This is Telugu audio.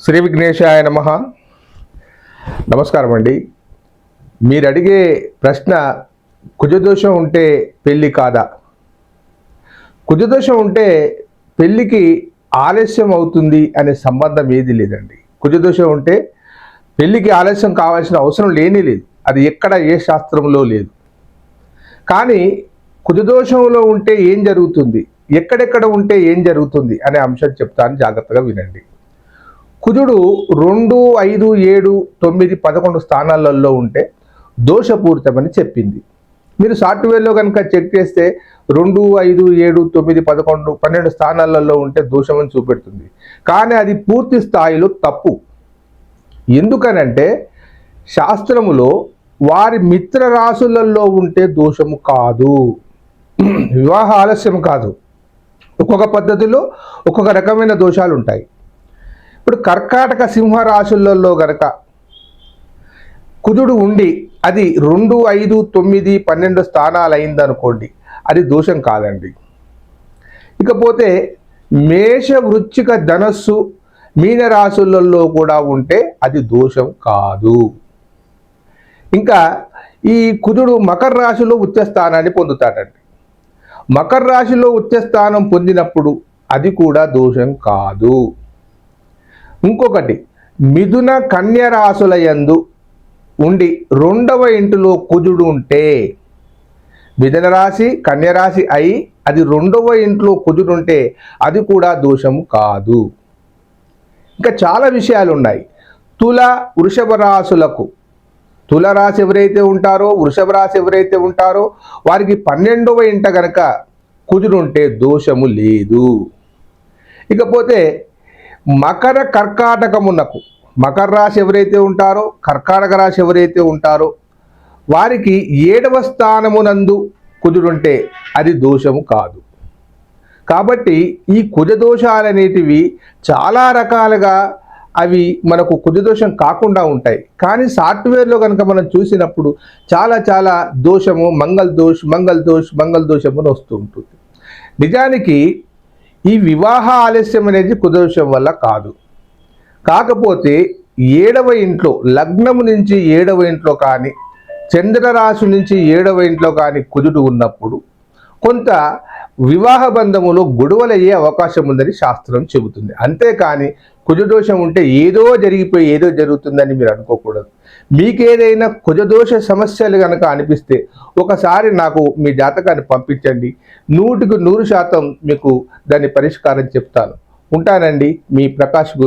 శ్రీ విఘ్నేశాయ నమః. నమస్కారం అండి. మీరు అడిగే ప్రశ్న కుజదోషం ఉంటే పెళ్ళి కాదా? కుజదోషం ఉంటే పెళ్ళికి ఆలస్యం అవుతుంది అనే సంబంధం ఏది లేదండి. కుజదోషం ఉంటే పెళ్ళికి ఆలస్యం కావాల్సిన అవసరం లేదు. అది ఎక్కడ ఏ శాస్త్రంలో లేదు. కానీ కుజదోషంలో ఉంటే ఏం జరుగుతుంది, ఎక్కడెక్కడ ఉంటే ఏం జరుగుతుంది అనే అంశం చెప్తాను, జాగ్రత్తగా వినండి. కుజుడు 2, 5, 7, 9, 11 స్థానాలలో ఉంటే దోషపూరితమని చెప్పింది. మీరు సాఫ్ట్వేర్లో కనుక చెక్ చేస్తే 2, 5, 7, 9, 11, 12 స్థానాలలో ఉంటే దోషమని చూపెడుతుంది. కానీ అది పూర్తి స్థాయిలో తప్పు. ఎందుకనంటే శాస్త్రములో వారి మిత్ర రాశులలో ఉంటే దోషము కాదు, వివాహ ఆలస్యం కాదు. ఒక్కొక్క పద్ధతిలో ఒక్కొక్క రకమైన దోషాలు ఉంటాయి. ఇప్పుడు కర్కాటక సింహ రాశులలో గనక కుజుడు ఉండి అది 2, 5, 9, 12 స్థానాలు అయిందనుకోండి, అది దోషం కాదండి. ఇకపోతే మేష, వృశ్చిక, ధనస్సు, మీన రాశులలో కూడా ఉంటే అది దోషం కాదు. ఇంకా ఈ కుజుడు మకర రాశిలో ఉచ్చ స్థానాన్ని పొందుతాడండి. మకర రాశిలో ఉచ్చ స్థానం పొందినప్పుడు అది కూడా దోషం కాదు. ఇంకొకటి, మిథున, కన్య రాశుల యందు ఉండి 2వ ఇంటిలో కుజుడు ఉంటే, మిథున రాశి కన్య రాశి అయి అది 2వ ఇంట్లో కుజుడు ఉంటే అది కూడా దోషము కాదు. ఇంకా చాలా విషయాలు ఉన్నాయి. తుల, వృషభ రాశులకు, తుల రాశి ఎవరైతే ఉంటారో, వృషభ రాశి ఎవరైతే ఉంటారో వారికి 12వ ఇంట గనక కుజుడు ఉంటే దోషము లేదు. ఇకపోతే మకర కర్కాటకమునకు, మకర రాశి ఎవరైతే ఉంటారో, కర్కాటక రాశి ఎవరైతే ఉంటారో వారికి 7వ స్థానమునందు కుజుడుంటే అది దోషము కాదు. కాబట్టి ఈ కుజదోషాలనేటివి చాలా రకాలుగా అవి మనకు కుజదోషం కాకుండా ఉంటాయి. కానీ సాఫ్ట్వేర్లో కనుక మనం చూసినప్పుడు చాలా దోషము, మంగళ దోషము అని వస్తూ ఉంటుంది. నిజానికి ఈ వివాహ ఆలస్యం అనేది కుజదోషం వల్ల కాదు. కాకపోతే 7వ ఇంట్లో, లగ్నము నుంచి 7వ ఇంట్లో కానీ, చంద్రరాశి నుంచి 7వ ఇంట్లో కానీ కుజుడు ఉన్నప్పుడు కొంత వివాహ బంధములో గొడవలయ్యే అవకాశం ఉందని శాస్త్రం చెబుతుంది. అంతేకాని కుజదోషం ఉంటే ఏదో జరిగిపోయి ఏదో జరుగుతుందని మీరు అనుకోకూడదు. మీకేదైనా కుజదోష సమస్యలు కనుక అనిపిస్తే ఒకసారి నాకు మీ జాతకాన్ని పంపించండి. 100% మీకు దాని పరిష్కారం చెప్తాను. ఉంటానండి, మీ ప్రకాష్ గురు.